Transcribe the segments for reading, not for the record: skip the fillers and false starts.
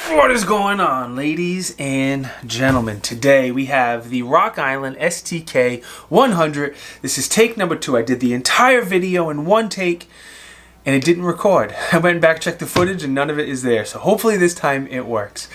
What is going on, ladies and gentlemen? Today we have the Rock Island STK100. This is take number 2. I did the entire video in one take and it didn't record. I went back, checked the footage, and none of it is there. So hopefully this time it works.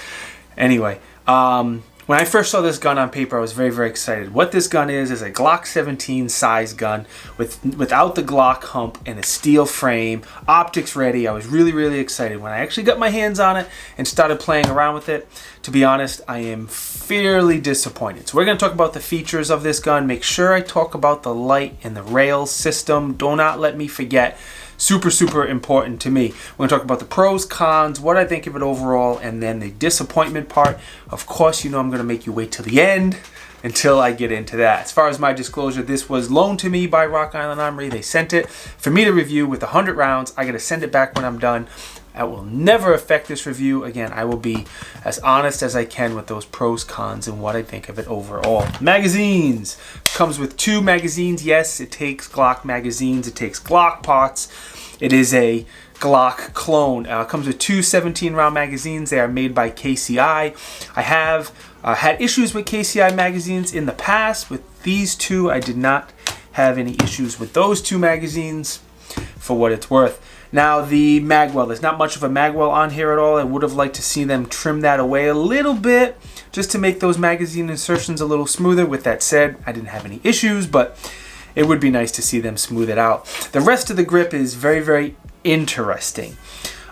Anyway, when I first saw this gun on paper, I was very, very excited. What this gun is a Glock 17 size gun without the Glock hump and a steel frame, optics ready. I was really, really excited. When I actually got my hands on it and started playing around with it, to be honest, I am fairly disappointed. So we're going to talk about the features of this gun. Make sure I talk about the light and the rail system. Do not let me forget. Super, super important to me. We're going to talk about the pros, cons, what I think of it overall, and then the disappointment part. Of course, you know I'm going to make you wait till the end until I get into that. As far as my disclosure, this was loaned to me by Rock Island Armory. They sent it for me to review with 100 rounds. I got to send it back when I'm done. That will never affect this review. Again, I will be as honest as I can with those pros, cons, and what I think of it overall. Magazines. Comes with 2 magazines. Yes, it takes Glock magazines. It takes Glock parts. It is a Glock clone. Comes with 2 17-round magazines. They are made by KCI. I have had issues with KCI magazines in the past. With these 2, I did not have any issues with those 2 magazines, for what it's worth. Now, the magwell, there's not much of a magwell on here at all. I would have liked to see them trim that away a little bit just to make those magazine insertions a little smoother. With that said, I didn't have any issues, but it would be nice to see them smooth it out. The rest of the grip is very, very interesting.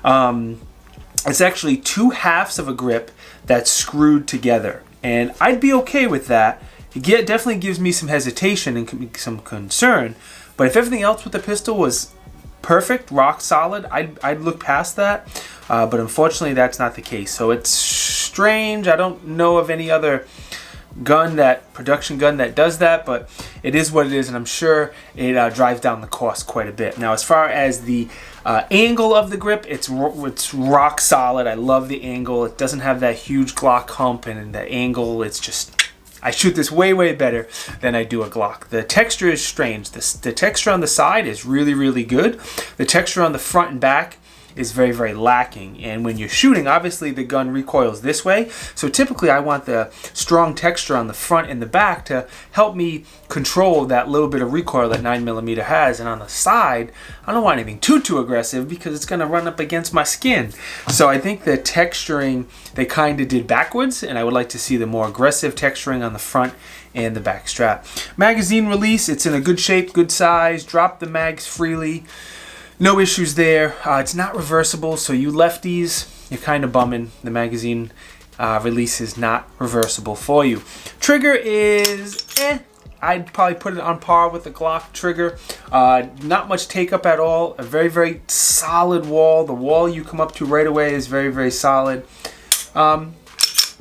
It's actually 2 halves of a grip that's screwed together, and I'd be okay with that. It definitely gives me some hesitation and some concern, but if everything else with the pistol was perfect, rock solid, I'd look past that, but unfortunately that's not the case. So it's strange. I don't know of any other production gun that does that, but it is what it is, and I'm sure it drives down the cost quite a bit. Now, as far as the angle of the grip, it's rock solid. I love the angle. It doesn't have that huge Glock hump, and the angle, it's just, I shoot this way, way better than I do a Glock. The texture is strange. The texture on the side is really, really good. The texture on the front and back is very, very lacking. And when you're shooting, obviously the gun recoils this way. So typically I want the strong texture on the front and the back to help me control that little bit of recoil that 9mm has. And on the side, I don't want anything too aggressive because it's going to run up against my skin. So I think the texturing, they kind of did backwards, and I would like to see the more aggressive texturing on the front and the back strap. Magazine release, it's in a good shape, good size. Drop the mags freely. No issues there. It's not reversible, so you lefties, you're kind of bumming. The magazine release is not reversible for you. Trigger is I'd probably put it on par with the Glock trigger. Not much take up at all. A very, very solid wall. The wall you come up to right away is very, very solid.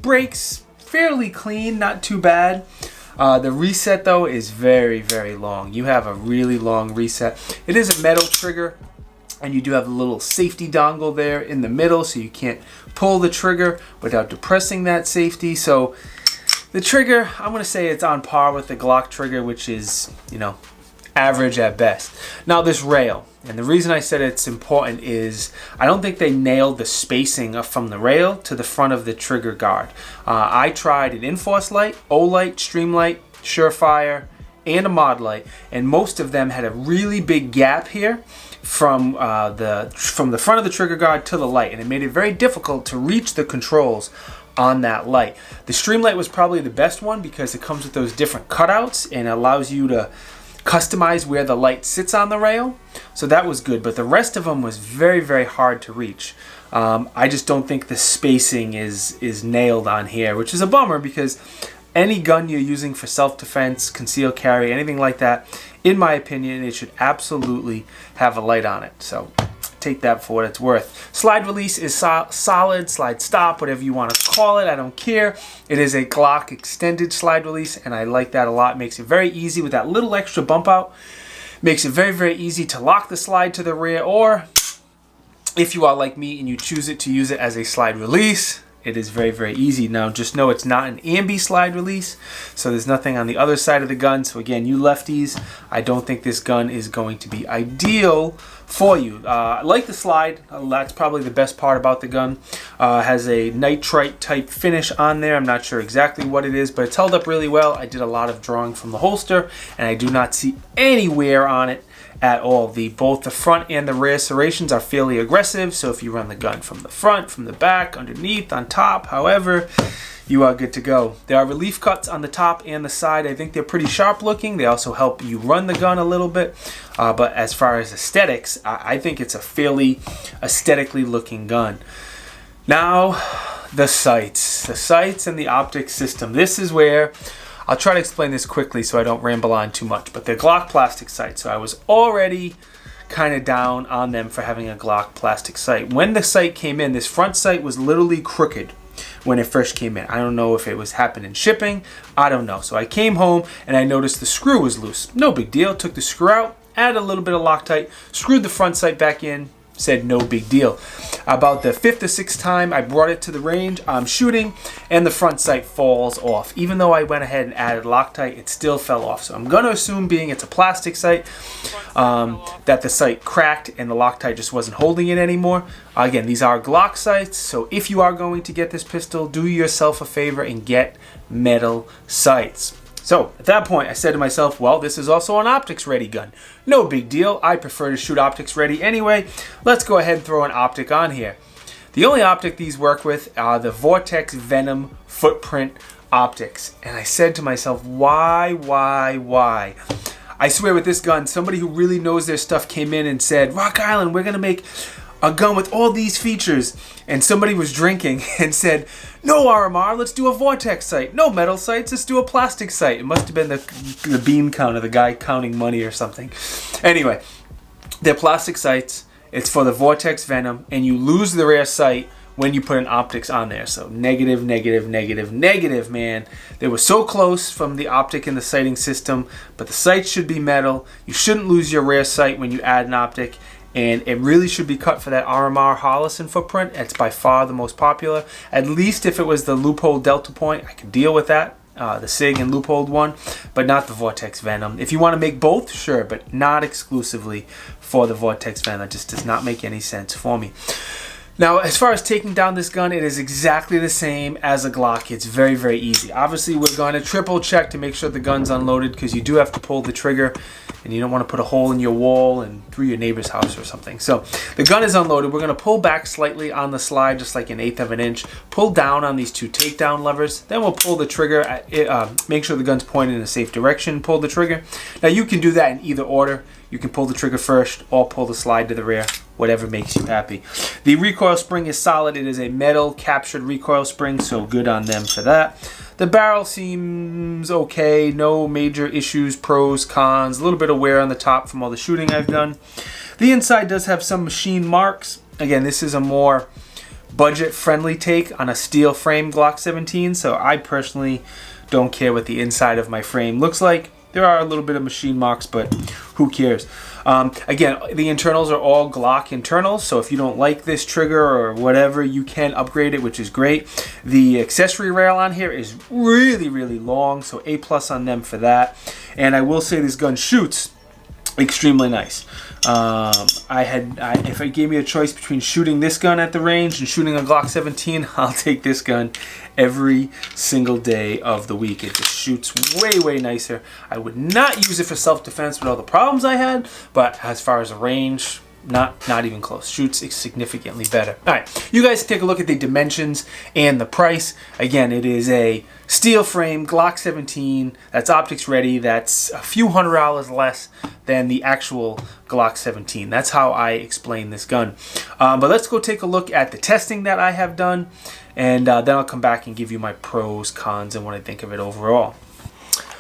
Brakes, fairly clean, not too bad. The reset, though, is very, very long. You have a really long reset. It is a metal trigger, and you do have a little safety dongle there in the middle, so you can't pull the trigger without depressing that safety. So the trigger, I'm going to say it's on par with the Glock trigger, which is, you know, average at best. Now, this rail, and the reason I said it's important is I don't think they nailed the spacing from the rail to the front of the trigger guard. I tried an Enforce light, O-light, Streamlight, Surefire, and a Mod light, and most of them had a really big gap here from the front of the trigger guard to the light, and it made it very difficult to reach the controls on that light. The Streamlight was probably the best one because it comes with those different cutouts and allows you to customize where the light sits on the rail. So that was good, but the rest of them was very, very hard to reach. I just don't think the spacing is nailed on here, which is a bummer because any gun you're using for self-defense, concealed carry, anything like that, in my opinion, it should absolutely have a light on it. So take that for what it's worth. Slide release is solid, slide stop, whatever you want to call it, I don't care. It is a Glock extended slide release, and I like that a lot. Makes it very easy with that little extra bump out. Makes it very, very easy to lock the slide to the rear, or if you are like me and you choose to use it as a slide release, it is very, very easy. Now just know it's not an ambi slide release, so there's nothing on the other side of the gun. So again, you lefties, I don't think this gun is going to be ideal for you. I like the slide. That's probably the best part about the gun. Has a nitrite type finish on there. I'm not sure exactly what it is, but it's held up really well. I did a lot of drawing from the holster, and I do not see any wear on it at all. Both the front and the rear serrations are fairly aggressive, so if you run the gun from the front, from the back, underneath, on top, however, you are good to go. There are relief cuts on the top and the side. I think they're pretty sharp looking. They also help you run the gun a little bit, but as far as aesthetics, I think it's a fairly aesthetically looking gun. Now, the sights and the optic system. This is where I'll try to explain this quickly so I don't ramble on too much, but they're Glock plastic sights, so I was already kind of down on them for having a Glock plastic sight. When the sight came in, this front sight was literally crooked when it first came in. I don't know if it was happening shipping, I don't know. So I came home and I noticed the screw was loose. No big deal, took the screw out, added a little bit of Loctite, screwed the front sight back in, said no big deal. About the 5th or 6th time I brought it to the range, I'm shooting, and the front sight falls off. Even though I went ahead and added Loctite, it still fell off. So I'm gonna assume, being it's a plastic sight, that the sight cracked and the Loctite just wasn't holding it anymore. Again, these are Glock sights, so if you are going to get this pistol, do yourself a favor and get metal sights. So at that point, I said to myself, well, this is also an optics ready gun. No big deal. I prefer to shoot optics ready anyway. Let's go ahead and throw an optic on here. The only optic these work with are the Vortex Venom footprint optics. And I said to myself, why? I swear with this gun, somebody who really knows their stuff came in and said, Rock Island, we're going to make a gun with all these features. And somebody was drinking and said, no RMR, let's do a Vortex sight. No metal sights, let's do a plastic sight. It must have been the bean counter, the guy counting money or something. Anyway, they're plastic sights. It's for the Vortex Venom, and you lose the rear sight when you put an optics on there. So negative, man. They were so close from the optic and the sighting system, but the sight should be metal. You shouldn't lose your rear sight when you add an optic. And it really should be cut for that RMR Hollison footprint. It's by far the most popular. At least if it was the Loophole Delta Point, I could deal with that. The SIG and Loophole one, but not the Vortex Venom. If you want to make both, sure, but not exclusively for the Vortex Venom. That just does not make any sense for me. Now, as far as taking down this gun, it is exactly the same as a Glock. It's very, very easy. Obviously, we're going to triple check to make sure the gun's unloaded, because you do have to pull the trigger, and you don't want to put a hole in your wall and through your neighbor's house or something. So the gun is unloaded. We're going to pull back slightly on the slide, just like 1/8 of an inch. Pull down on these 2 takedown levers. Then we'll pull the trigger. Make sure the gun's pointed in a safe direction. Pull the trigger. Now, you can do that in either order. You can pull the trigger first or pull the slide to the rear, whatever makes you happy. The recoil spring is solid. It is a metal captured recoil spring, so good on them for that. The barrel seems okay. No major issues, pros, cons. A little bit of wear on the top from all the shooting I've done. The inside does have some machine marks. Again, this is a more budget-friendly take on a steel frame Glock 17, so I personally don't care what the inside of my frame looks like. There are a little bit of machine marks, but who cares? Again, the internals are all Glock internals, so if you don't like this trigger or whatever, you can upgrade it, which is great. The accessory rail on here is really, really long, so A+ on them for that. And I will say this gun shoots extremely nice. If it gave me a choice between shooting this gun at the range and shooting a Glock 17, I'll take this gun every single day of the week. It just shoots way, way nicer. I would not use it for self-defense with all the problems I had, but as far as a range, not even close. Shoots significantly better. All right, you guys take a look at the dimensions and the price. Again, it is a steel frame Glock 17 that's optics ready. That's a few $100s less than the actual Glock 17. That's how I explain this gun. But let's go take a look at the testing that I have done, and then I'll come back and give you my pros, cons, and what I think of it overall.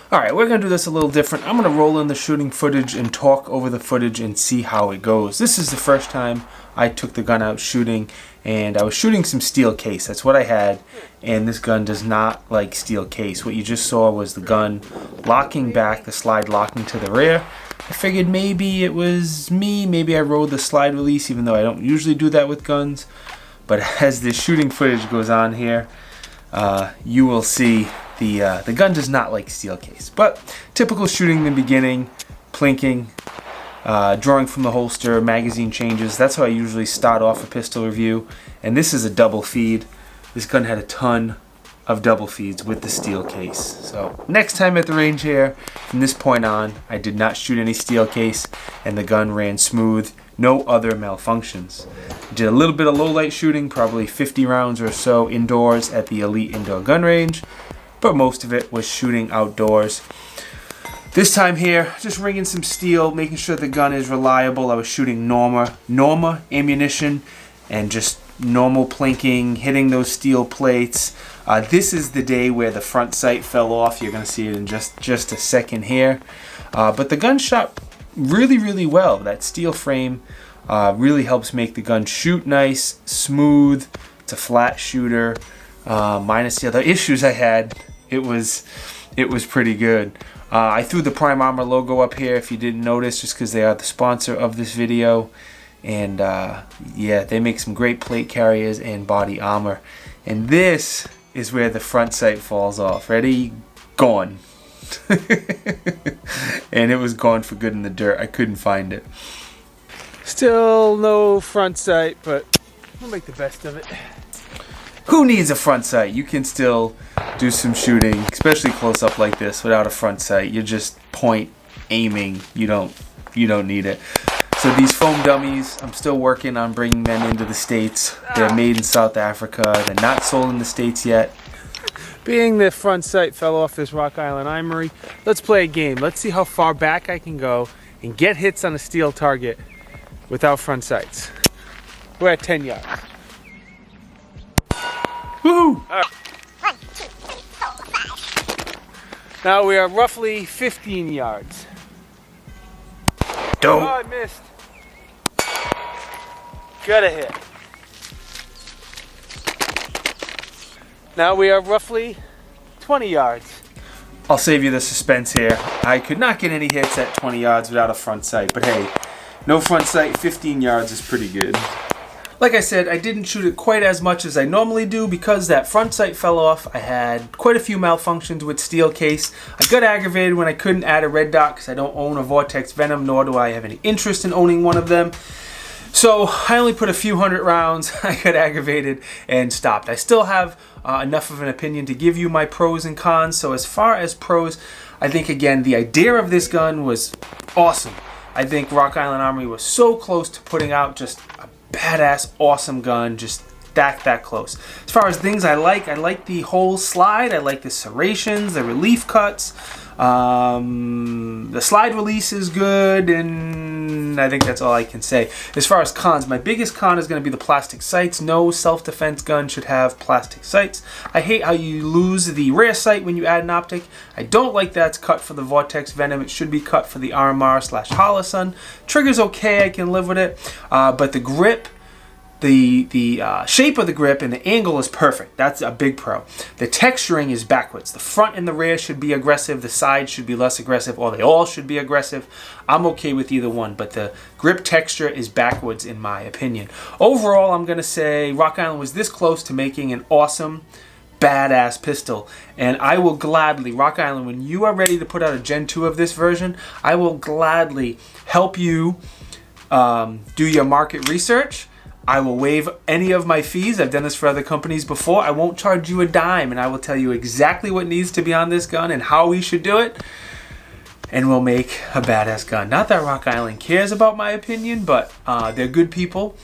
Alright, we're going to do this a little different. I'm going to roll in the shooting footage and talk over the footage and see how it goes. This is the first time I took the gun out shooting, and I was shooting some steel case. That's what I had, and this gun does not like steel case. What you just saw was the gun locking back, the slide locking to the rear. I figured maybe it was me, maybe I rode the slide release, even though I don't usually do that with guns. But as the shooting footage goes on here, you will see the gun does not like steel case. But typical shooting in the beginning, plinking, drawing from the holster, magazine changes. That's how I usually start off a pistol review. And this is a double feed. This gun had a ton of double feeds with the steel case. So next time at the range here, from this point on, I did not shoot any steel case and the gun ran smooth. No other malfunctions. Did a little bit of low light shooting, probably 50 rounds or so indoors at the Elite Indoor Gun Range, but most of it was shooting outdoors. This time here, just ringing some steel, making sure the gun is reliable. I was shooting Norma ammunition and just normal plinking, hitting those steel plates. This is the day where the front sight fell off. You're going to see it in just a second here. But the gun shot really well. That steel frame really helps make the gun shoot nice, smooth. It's a flat shooter. Minus the other issues I had, it was pretty good. I threw the Prime Armor logo up here if you didn't notice, just because they are the sponsor of this video. And yeah, they make some great plate carriers and body armor. And this is where the front sight falls off. Ready? Gone. And it was gone for good in the dirt. I couldn't find it. Still no front sight, but we'll make the best of it. Who needs a front sight? You can still do some shooting, especially close up like this, without a front sight. You're just point aiming. You don't need it. So these foam dummies, I'm still working on bringing them into the States. They're made in South Africa. They're not sold in the States yet. Being the front sight fell off this Rock Island Armory, let's play a game. Let's see how far back I can go and get hits on a steel target without front sights. We're at 10 yards. Woo! Now we are roughly 15 yards. Don't. Oh, I missed. Got a hit. Now we are roughly 20 yards. I'll save you the suspense here. I could not get any hits at 20 yards without a front sight, but hey, no front sight, 15 yards is pretty good. Like I said, I didn't shoot it quite as much as I normally do because that front sight fell off. I had quite a few malfunctions with steel case. I got aggravated when I couldn't add a red dot because I don't own a Vortex Venom, nor do I have any interest in owning one of them. So I only put a few hundred rounds. I got aggravated and stopped. I still have enough of an opinion to give you my pros and cons. So as far as pros, I think again the idea of this gun was awesome. I think Rock Island Armory was so close to putting out just a badass, awesome gun, just that close. As far as things I like the whole slide. I like the serrations, the relief cuts. The slide release is good, and I think that's all I can say. As far as cons, my biggest con is going to be the plastic sights. No self-defense gun should have plastic sights. I hate how you lose the rear sight when you add an optic. I don't like that it's cut for the Vortex Venom. It should be cut for the RMR/Holosun. Trigger's okay, I can live with it, but the grip, the shape of the grip and the angle is perfect. That's a big pro. The texturing is backwards. The front and the rear should be aggressive. The sides should be less aggressive, or they all should be aggressive. I'm okay with either one, but the grip texture is backwards in my opinion. Overall, I'm going to say Rock Island was this close to making an awesome, badass pistol, and I will gladly, Rock Island, when you are ready to put out a Gen 2 of this version, I will gladly help you do your market research. I will waive any of my fees. I've done this for other companies before. I won't charge you a dime, and I will tell you exactly what needs to be on this gun and how we should do it, and we'll make a badass gun. Not that Rock Island cares about my opinion, but they're good people,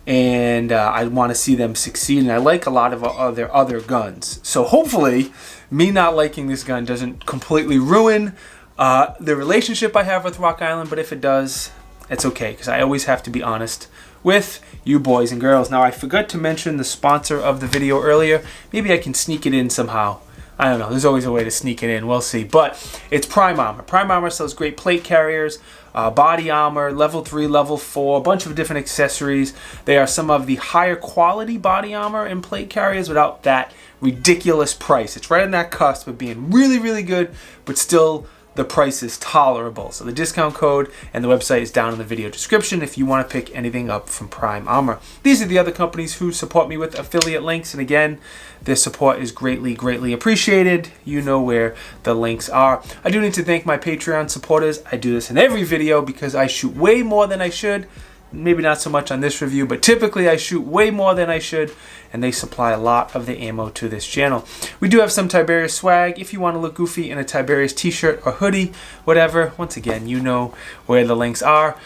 and I want to see them succeed, and I like a lot of their other guns. So hopefully, me not liking this gun doesn't completely ruin the relationship I have with Rock Island, but if it does, it's okay, because I always have to be honest with you boys and girls. Now, I forgot to mention the sponsor of the video earlier. Maybe I can sneak it in somehow. I don't know. There's always a way to sneak it in. We'll see. But it's Prime Armor. Prime Armor sells great plate carriers, body armor, level 3, level 4, a bunch of different accessories. They are some of the higher quality body armor and plate carriers without that ridiculous price. It's right on that cusp of being really, really good, but still the price is tolerable. So the discount code and the website is down in the video description if you want to pick anything up from Prime Armor. These are the other companies who support me with affiliate links, and again, their support is greatly appreciated. You know where the links are. I do need to thank my Patreon supporters. I do this in every video because I shoot way more than I should. Maybe not so much on this review, but typically I shoot way more than I should, and they supply a lot of the ammo to this channel. We do have some Tiberius swag if you want to look goofy in a Tiberius t-shirt or hoodie, whatever. Once again, you know where the links are.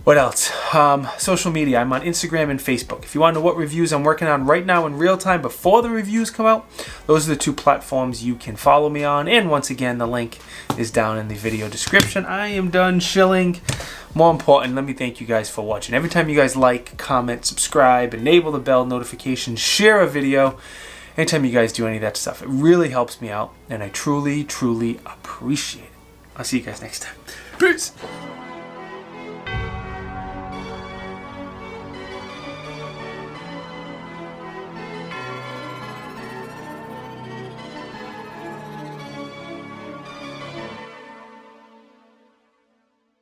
What else? Social media. I'm on Instagram and Facebook. If you want to know what reviews I'm working on right now in real time before the reviews come out, those are the two platforms you can follow me on. And once again, the link is down in the video description. I am done shilling. More important, let me thank you guys for watching. Every time you guys like, comment, subscribe, enable the bell notifications, share a video, anytime you guys do any of that stuff, it really helps me out, and I truly appreciate it. I'll see you guys next time. Peace!